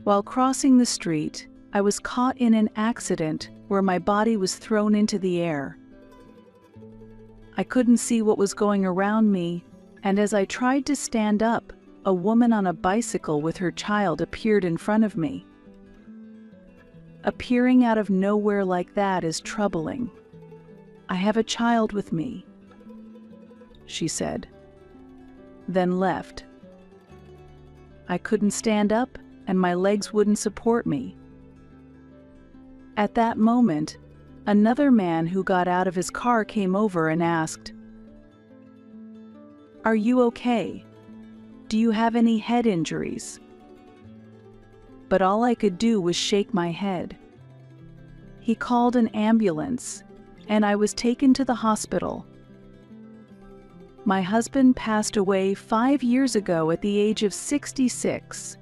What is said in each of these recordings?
While crossing the street, I was caught in an accident where my body was thrown into the air. I couldn't see what was going around me, and as I tried to stand up, a woman on a bicycle with her child appeared in front of me. Appearing out of nowhere like that is troubling. "I have a child with me," she said, then left. I couldn't stand up, and my legs wouldn't support me. At that moment, another man who got out of his car came over and asked, "Are you okay? Do you have any head injuries?" But all I could do was shake my head. He called an ambulance, and I was taken to the hospital. My husband passed away 5 years ago at the age of 66.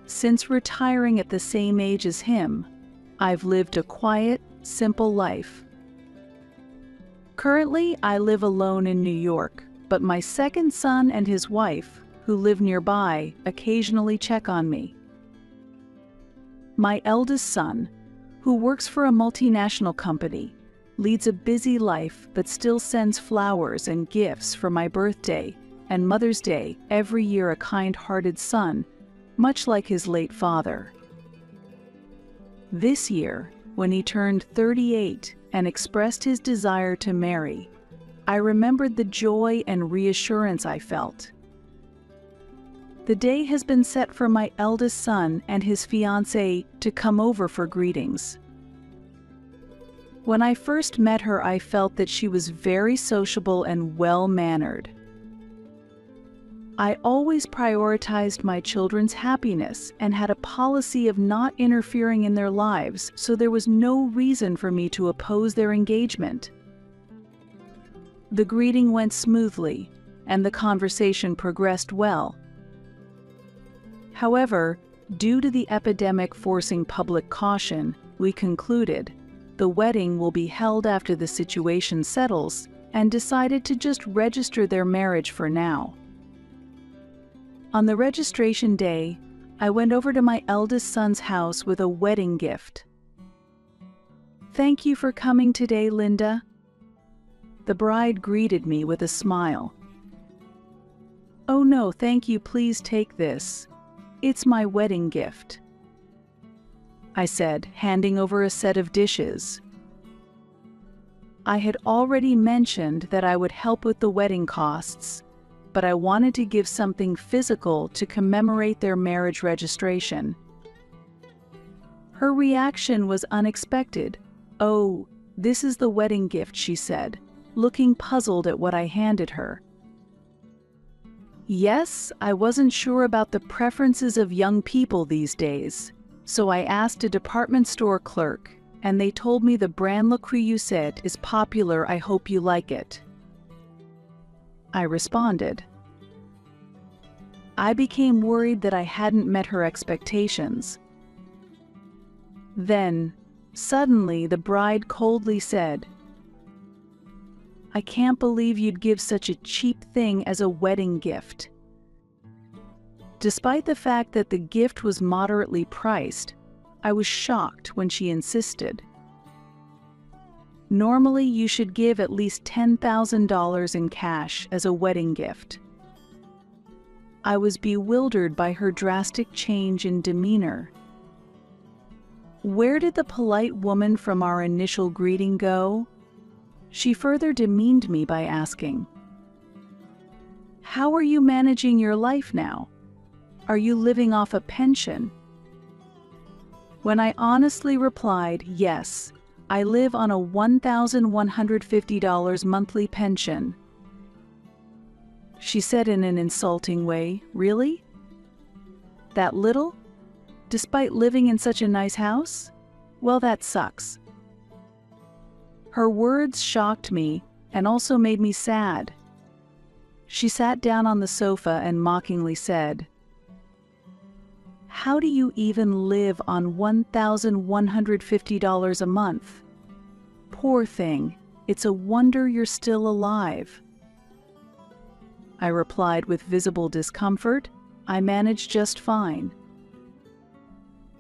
Since retiring at the same age as him, I've lived a quiet, simple life. Currently, I live alone in New York, but my second son and his wife, who live nearby, occasionally check on me. My eldest son, who works for a multinational company, leads a busy life but still sends flowers and gifts for my birthday and Mother's Day every year, a kind-hearted son, much like his late father. This year, when he turned 38 and expressed his desire to marry, I remembered the joy and reassurance I felt. The day has been set for my eldest son and his fiancée to come over for greetings. When I first met her, I felt that she was very sociable and well-mannered. I always prioritized my children's happiness and had a policy of not interfering in their lives, so there was no reason for me to oppose their engagement. The greeting went smoothly, and the conversation progressed well. However, due to the epidemic forcing public caution, we concluded the wedding will be held after the situation settles, and decided to just register their marriage for now. On the registration day, I went over to my eldest son's house with a wedding gift. "Thank you for coming today, Linda." The bride greeted me with a smile. "Oh no, thank you, please take this. It's my wedding gift," I said, handing over a set of dishes. I had already mentioned that I would help with the wedding costs, but I wanted to give something physical to commemorate their marriage registration. Her reaction was unexpected. "Oh, this is the wedding gift," she said, looking puzzled at what I handed her. Yes, I wasn't sure about the preferences of young people these days, so I asked a department store clerk, and they told me the brand Le Creuset is popular. "I hope you like it," I responded. I became worried that I hadn't met her expectations. Then, suddenly, the bride coldly said, "I can't believe you'd give such a cheap thing as a wedding gift." Despite the fact that the gift was moderately priced, I was shocked when she insisted. Normally, you should give at least $10,000 in cash as a wedding gift. I was bewildered by her drastic change in demeanor. Where did the polite woman from our initial greeting go? She further demeaned me by asking, "How are you managing your life now? Are you living off a pension?" When I honestly replied, "Yes, I live on a $1,150 monthly pension," she said in an insulting way, "Really? That little? Despite living in such a nice house? Well, that sucks." Her words shocked me and also made me sad. She sat down on the sofa and mockingly said, "How do you even live on $1,150 a month? Poor thing, it's a wonder you're still alive." I replied with visible discomfort, "I manage just fine."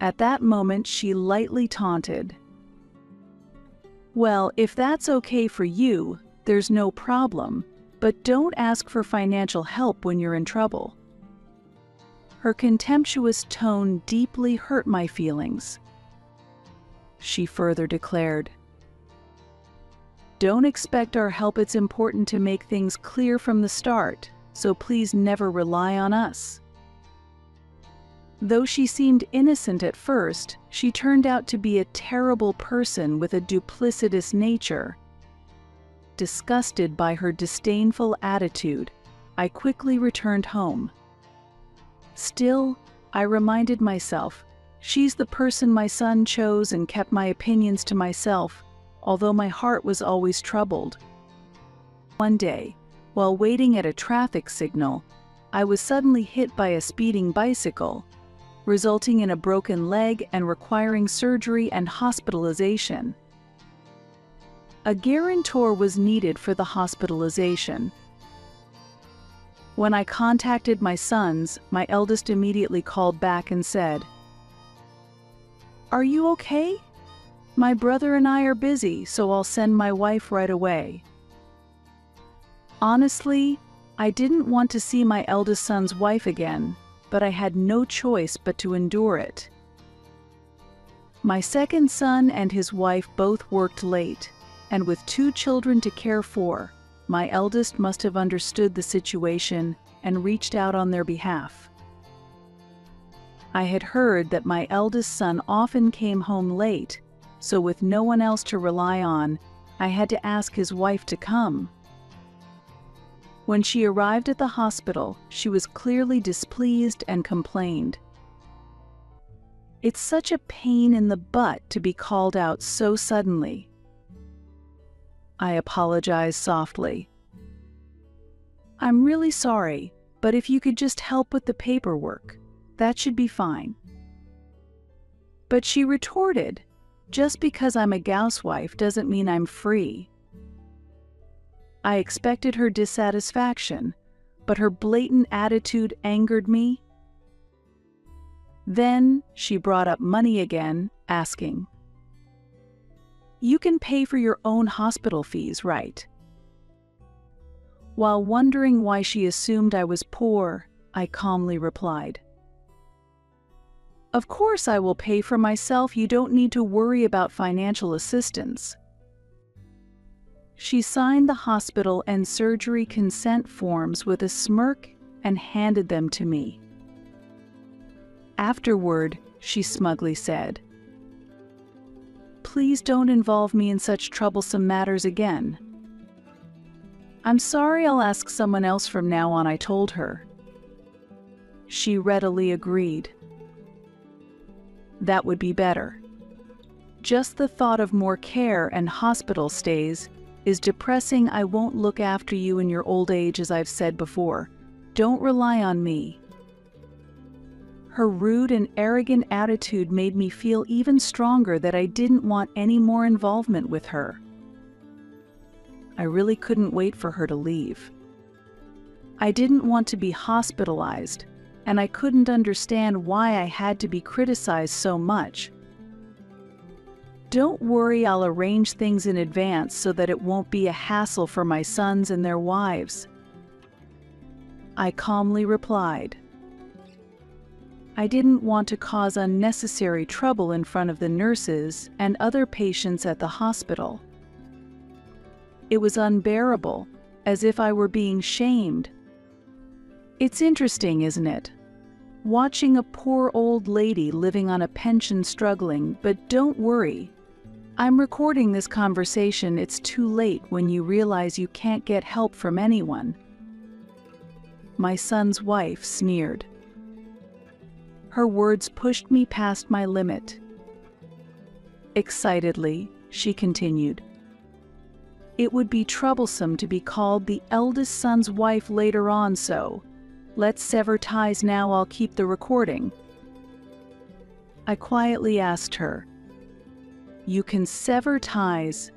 At that moment, she lightly taunted. "Well, if that's okay for you, there's no problem, but don't ask for financial help when you're in trouble." Her contemptuous tone deeply hurt my feelings. She further declared, "Don't expect our help. It's important to make things clear from the start, so please never rely on us." Though she seemed innocent at first, she turned out to be a terrible person with a duplicitous nature. Disgusted by her disdainful attitude, I quickly returned home. Still, I reminded myself, she's the person my son chose, and kept my opinions to myself, although my heart was always troubled. One day, while waiting at a traffic signal, I was suddenly hit by a speeding bicycle, resulting in a broken leg and requiring surgery and hospitalization. A guarantor was needed for the hospitalization. When I contacted my sons, my eldest immediately called back and said, "Are you okay? My brother and I are busy, so I'll send my wife right away." Honestly, I didn't want to see my eldest son's wife again, but I had no choice but to endure it. My second son and his wife both worked late, and with 2 children to care for, my eldest must have understood the situation and reached out on their behalf. I had heard that my eldest son often came home late, so with no one else to rely on, I had to ask his wife to come. When she arrived at the hospital, she was clearly displeased and complained. "It's such a pain in the butt to be called out so suddenly." I apologized softly. "I'm really sorry, but if you could just help with the paperwork, that should be fine." But she retorted, "Just because I'm a housewife doesn't mean I'm free." I expected her dissatisfaction, but her blatant attitude angered me. Then she brought up money again, asking, "You can pay for your own hospital fees, right?" While wondering why she assumed I was poor, I calmly replied, "Of course I will pay for myself. You don't need to worry about financial assistance." She signed the hospital and surgery consent forms with a smirk and handed them to me. Afterward, she smugly said, "Please don't involve me in such troublesome matters again." "I'm sorry, I'll ask someone else from now on," I told her. She readily agreed. That would be better. Just the thought of more care and hospital stays is depressing. "I won't look after you in your old age, as I've said before. Don't rely on me." Her rude and arrogant attitude made me feel even stronger that I didn't want any more involvement with her. I really couldn't wait for her to leave. I didn't want to be hospitalized, and I couldn't understand why I had to be criticized so much. "Don't worry, I'll arrange things in advance so that it won't be a hassle for my sons and their wives," I calmly replied. I didn't want to cause unnecessary trouble in front of the nurses and other patients at the hospital. It was unbearable, as if I were being shamed. It's interesting, isn't it? Watching a poor old lady living on a pension struggling, but don't worry. I'm recording this conversation. It's too late when you realize you can't get help from anyone. My son's wife sneered. Her words pushed me past my limit. Excitedly, she continued, "It would be troublesome to be called the eldest son's wife later on, so let's sever ties now. I'll keep the recording." I quietly asked her, "You can sever ties,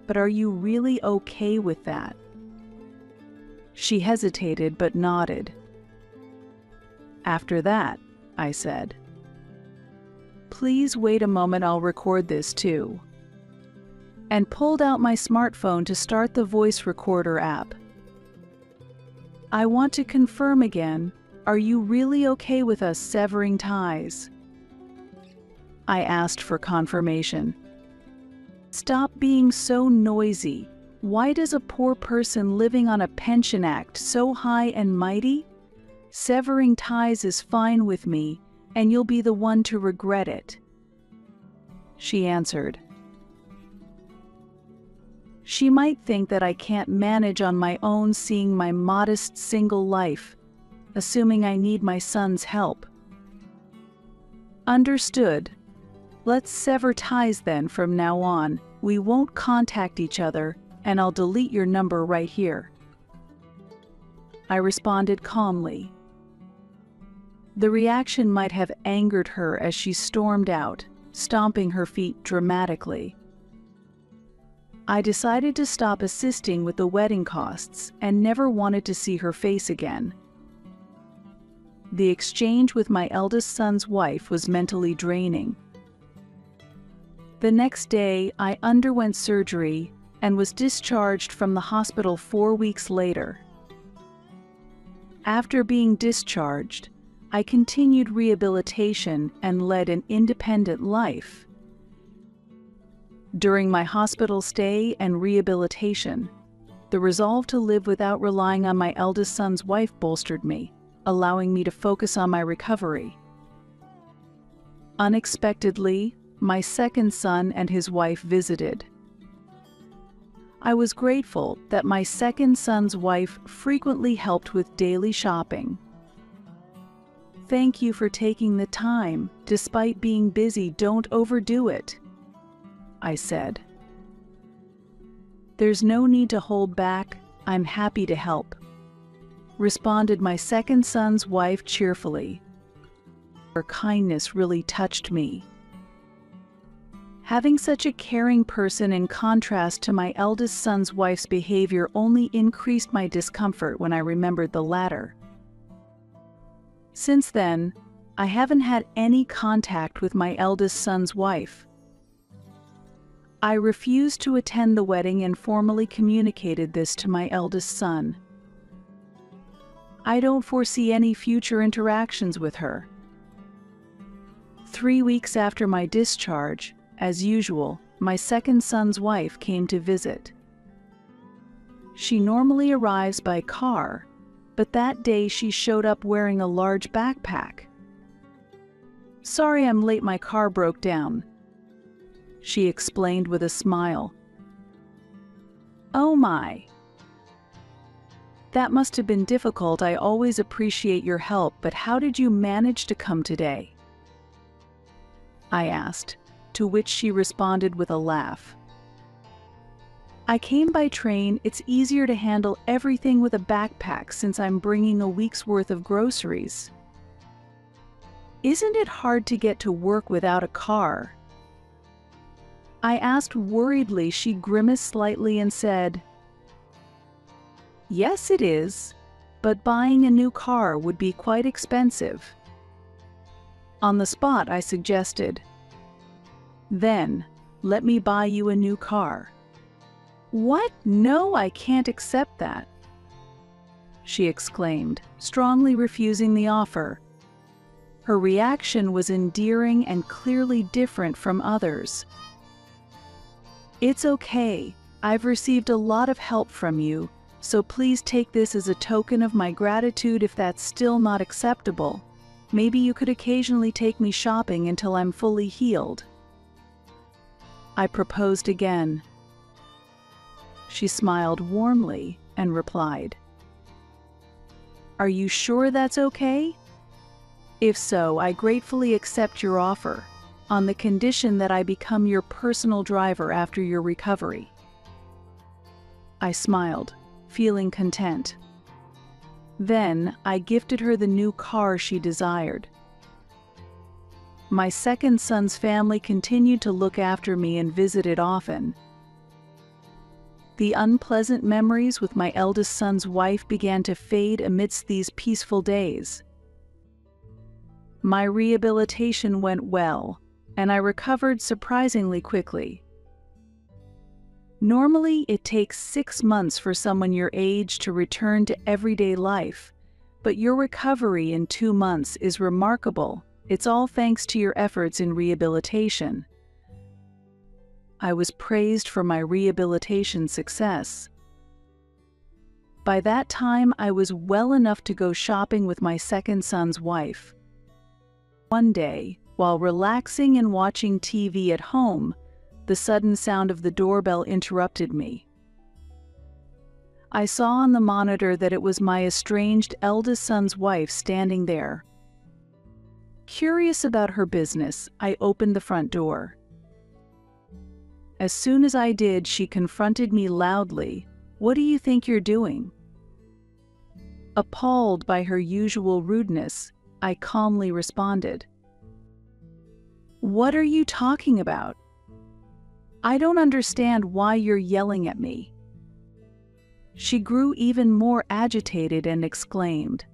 but are you really okay with that?" She hesitated but nodded. "After that," I said, Please wait a moment, I'll record this too. And pulled out my smartphone to start the voice recorder app. I want to confirm again, are you really okay with us severing ties? I asked for confirmation. Stop being so noisy. Why does a poor person living on a pension act so high and mighty? Severing ties is fine with me, and you'll be the one to regret it. She answered. She might think that I can't manage on my own, seeing my modest single life, assuming I need my son's help. Understood. Let's sever ties then from now on. We won't contact each other, and I'll delete your number right here. I responded calmly. The reaction might have angered her as she stormed out, stomping her feet dramatically. I decided to stop assisting with the wedding costs and never wanted to see her face again. The exchange with my eldest son's wife was mentally draining. The next day, I underwent surgery and was discharged from the hospital 4 weeks later. After being discharged, I continued rehabilitation and led an independent life. During my hospital stay and rehabilitation, the resolve to live without relying on my eldest son's wife bolstered me, allowing me to focus on my recovery. Unexpectedly, my second son and his wife visited. I was grateful that my second son's wife frequently helped with daily shopping. Thank you for taking the time. Despite being busy, don't overdo it, I said. There's no need to hold back. I'm happy to help, responded my second son's wife cheerfully. Her kindness really touched me. Having such a caring person in contrast to my eldest son's wife's behavior only increased my discomfort when I remembered the latter. Since then, I haven't had any contact with my eldest son's wife. I refused to attend the wedding and formally communicated this to my eldest son. I don't foresee any future interactions with her. 3 weeks after my discharge, as usual, my second son's wife came to visit. She normally arrives by car, but that day she showed up wearing a large backpack. Sorry I'm late, my car broke down, she explained with a smile. Oh my. That must have been difficult. I always appreciate your help, but how did you manage to come today? I asked, to which she responded with a laugh. I came by train. It's easier to handle everything with a backpack since I'm bringing a week's worth of groceries. Isn't it hard to get to work without a car? I asked worriedly. She grimaced slightly and said, Yes, it is, but buying a new car would be quite expensive. On the spot, I suggested, Then, let me buy you a new car. What? No, I can't accept that, she exclaimed, strongly refusing the offer. Her reaction was endearing and clearly different from others. It's okay. I've received a lot of help from you, so please take this as a token of my gratitude. If that's still not acceptable, maybe you could occasionally take me shopping until I'm fully healed, I proposed again. She smiled warmly and replied, Are you sure that's okay? If so, I gratefully accept your offer, on the condition that I become your personal driver after your recovery. I smiled, feeling content. Then, I gifted her the new car she desired. My second son's family continued to look after me and visited often. The unpleasant memories with my eldest son's wife began to fade amidst these peaceful days. My rehabilitation went well, and I recovered surprisingly quickly. Normally, it takes 6 months for someone your age to return to everyday life, but your recovery in 2 months is remarkable. It's all thanks to your efforts in rehabilitation. I was praised for my rehabilitation success. By that time, I was well enough to go shopping with my second son's wife. One day, while relaxing and watching TV at home, the sudden sound of the doorbell interrupted me. I saw on the monitor that it was my estranged eldest son's wife standing there. Curious about her business, I opened the front door. As soon as I did, she confronted me loudly. "What do you think you're doing?" Appalled by her usual rudeness, I calmly responded, "What are you talking about? I don't understand why you're yelling at me." She grew even more agitated and exclaimed,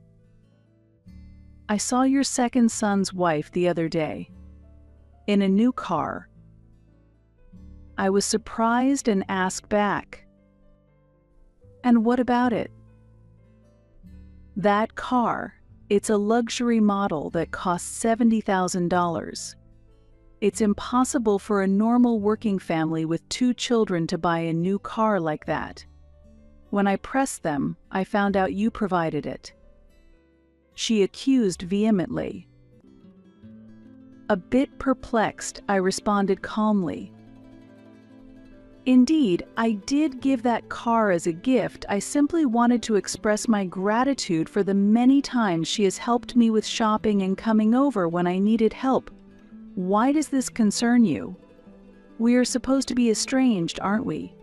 "I saw your second son's wife the other day, in a new car." I was surprised and asked back, "And what about it?" "That car, it's a luxury model that costs $70,000. It's impossible for a normal working family with 2 children to buy a new car like that. When I pressed them, I found out you provided it." She accused vehemently. A bit perplexed, I responded calmly, "Indeed, I did give that car as a gift. I simply wanted to express my gratitude for the many times she has helped me with shopping and coming over when I needed help. Why does this concern you? We are supposed to be estranged, aren't we?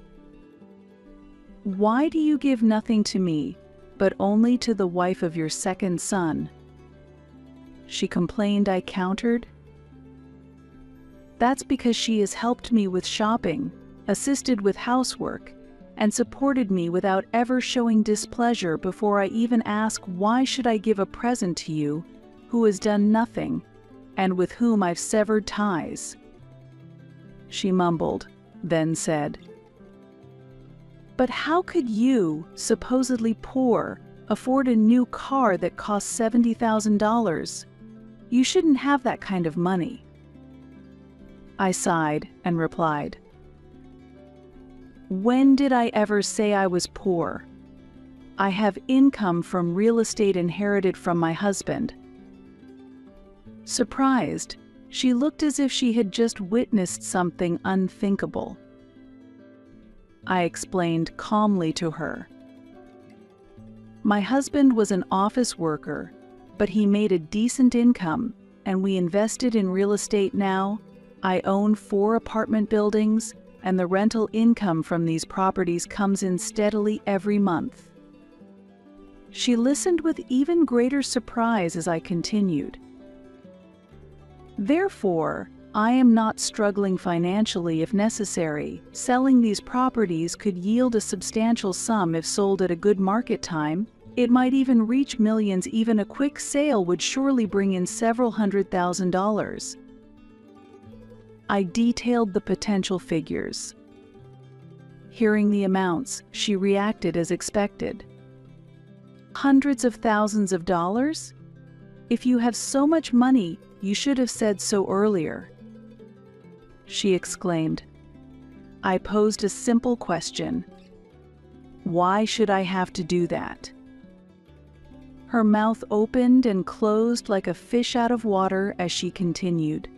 Why do you give nothing to me, but only to the wife of your second son?" She complained. I countered, "That's because she has helped me with shopping, assisted with housework, and supported me without ever showing displeasure before I even ask why should I give a present to you who has done nothing and with whom I've severed ties." She mumbled, then said, "But how could you, supposedly poor, afford a new car that costs $70,000? You shouldn't have that kind of money." I sighed and replied, "When did I ever say I was poor? I have income from real estate inherited from my husband." Surprised, she looked as if she had just witnessed something unthinkable. I explained calmly to her, "My husband was an office worker, but he made a decent income, and we invested in real estate now. I own 4 apartment buildings, and the rental income from these properties comes in steadily every month." She listened with even greater surprise as I continued, "Therefore, I am not struggling financially if necessary. Selling these properties could yield a substantial sum if sold at a good market time. It might even reach millions. Even a quick sale would surely bring in several $100,000. I detailed the potential figures. Hearing the amounts, she reacted as expected. "Hundreds of thousands of dollars? If you have so much money, you should have said so earlier," she exclaimed. I posed a simple question. "Why should I have to do that?" Her mouth opened and closed like a fish out of water as she continued,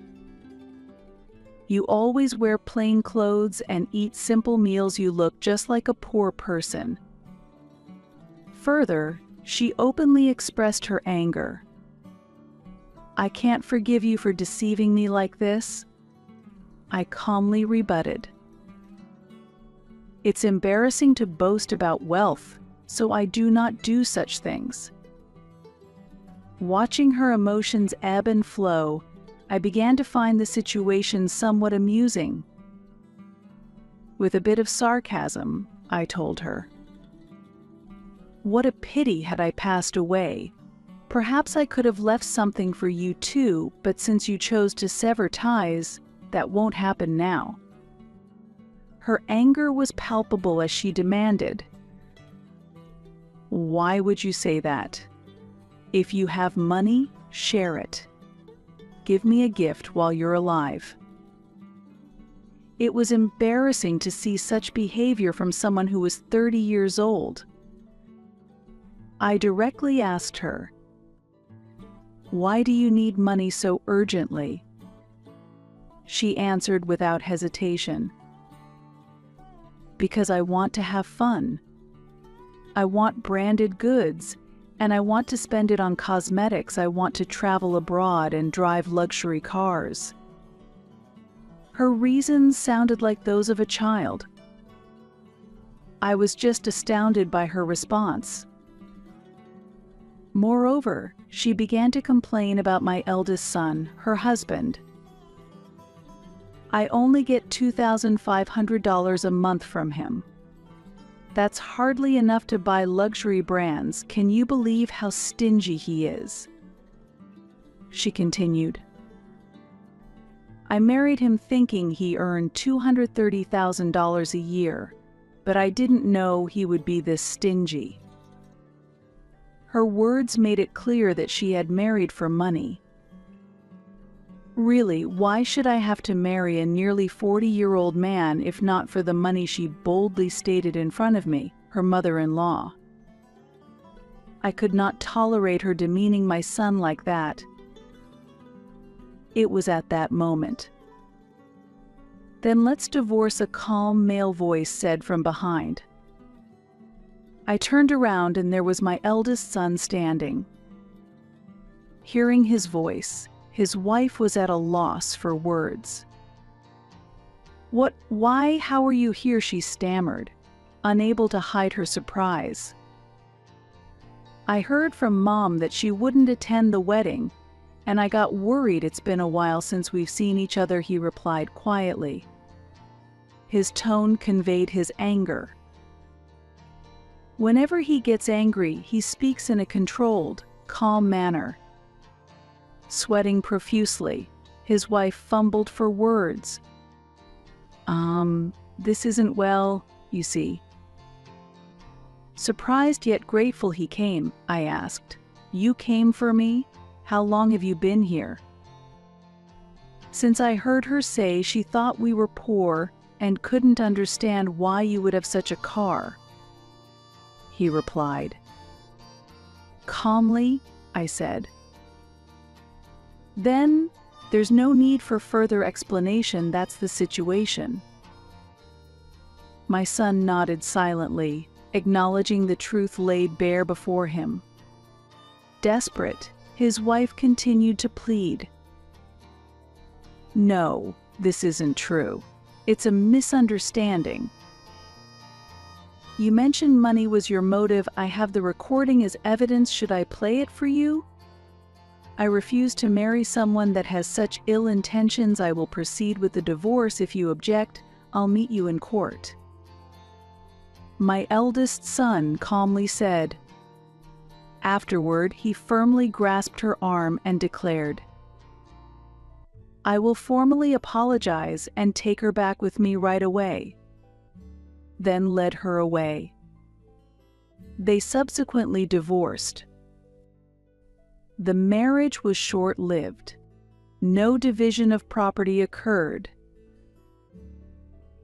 "You always wear plain clothes and eat simple meals. You look just like a poor person." Further, she openly expressed her anger. "I can't forgive you for deceiving me like this," I calmly rebutted. "It's embarrassing to boast about wealth, so I do not do such things." Watching her emotions ebb and flow, I began to find the situation somewhat amusing. With a bit of sarcasm, I told her, "What a pity had I passed away. Perhaps I could have left something for you too, but since you chose to sever ties, that won't happen now." Her anger was palpable as she demanded, "Why would you say that? If you have money, share it. Give me a gift while you're alive." It was embarrassing to see such behavior from someone who was 30 years old. I directly asked her, "Why do you need money so urgently?" She answered without hesitation, "Because I want to have fun. I want branded goods, and I want to spend it on cosmetics. I want to travel abroad and drive luxury cars." Her reasons sounded like those of a child. I was just astounded by her response. Moreover, she began to complain about my eldest son, her husband. "I only get $2,500 a month from him. That's hardly enough to buy luxury brands. Can you believe how stingy he is?" She continued, "I married him thinking he earned $230,000 a year, but I didn't know he would be this stingy." Her words made it clear that she had married for money. Really, why should I have to marry a nearly 40-year-old man if not for the money she boldly stated in front of me, her mother-in-law? I could not tolerate her demeaning my son like that. It was at that moment. "Then let's divorce," a calm male voice said from behind. I turned around and there was my eldest son standing. Hearing his voice, his wife was at a loss for words. "What, why, how are you here?" she stammered, unable to hide her surprise. "I heard from Mom that she wouldn't attend the wedding, and I got worried. It's been a while since we've seen each other," he replied quietly. His tone conveyed his anger. Whenever he gets angry, he speaks in a controlled, calm manner. Sweating profusely, his wife fumbled for words. This isn't well, you see." Surprised yet grateful he came, I asked, "You came for me? How long have you been here?" Since I heard her say she thought we were poor and couldn't understand why you would have such a car, he replied. Calmly, I said, "Then, there's no need for further explanation. That's the situation." My son nodded silently, acknowledging the truth laid bare before him. Desperate, his wife continued to plead. "No, this isn't true. It's a misunderstanding. You mentioned money was your motive. I have the recording as evidence. Should I play it for you? I refuse to marry someone that has such ill intentions. I will proceed with the divorce. If you object, I'll meet you in court." My eldest son calmly said. Afterward, he firmly grasped her arm and declared, "I will formally apologize and take her back with me right away," then led her away. They subsequently divorced. The marriage was short-lived. No division of property occurred.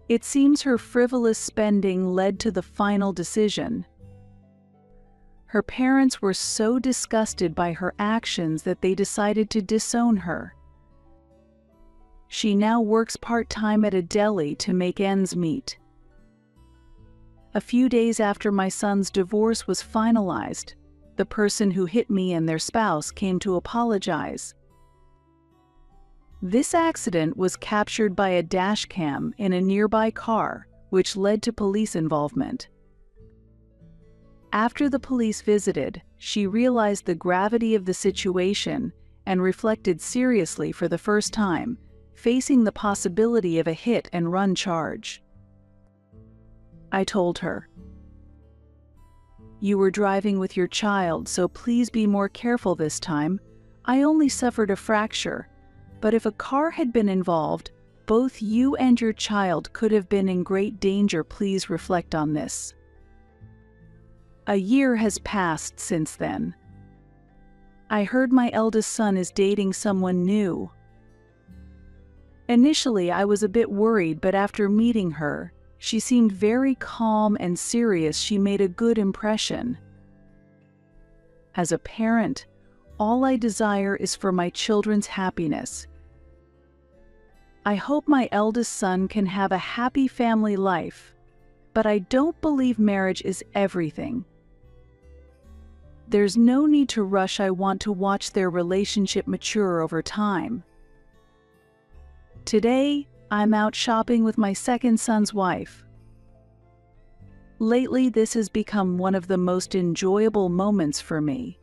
It seems her frivolous spending led to the final decision. Her parents were so disgusted by her actions that they decided to disown her. She now works part-time at a deli to make ends meet. A few days after my son's divorce was finalized, the person who hit me and their spouse came to apologize. This accident was captured by a dash cam in a nearby car, which led to police involvement. After the police visited, she realized the gravity of the situation and reflected seriously for the first time, facing the possibility of a hit-and-run charge. I told her, You were driving with your child, so please be more careful this time. I only suffered a fracture. But if a car had been involved, both you and your child could have been in great danger. Please reflect on this. A year has passed since then. I heard my eldest son is dating someone new. Initially, I was a bit worried, but after meeting her, she seemed very calm and serious. She made a good impression. As a parent, all I desire is for my children's happiness. I hope my eldest son can have a happy family life, but I don't believe marriage is everything. There's no need to rush. I want to watch their relationship mature over time. Today, I'm out shopping with my second son's wife. Lately, this has become one of the most enjoyable moments for me.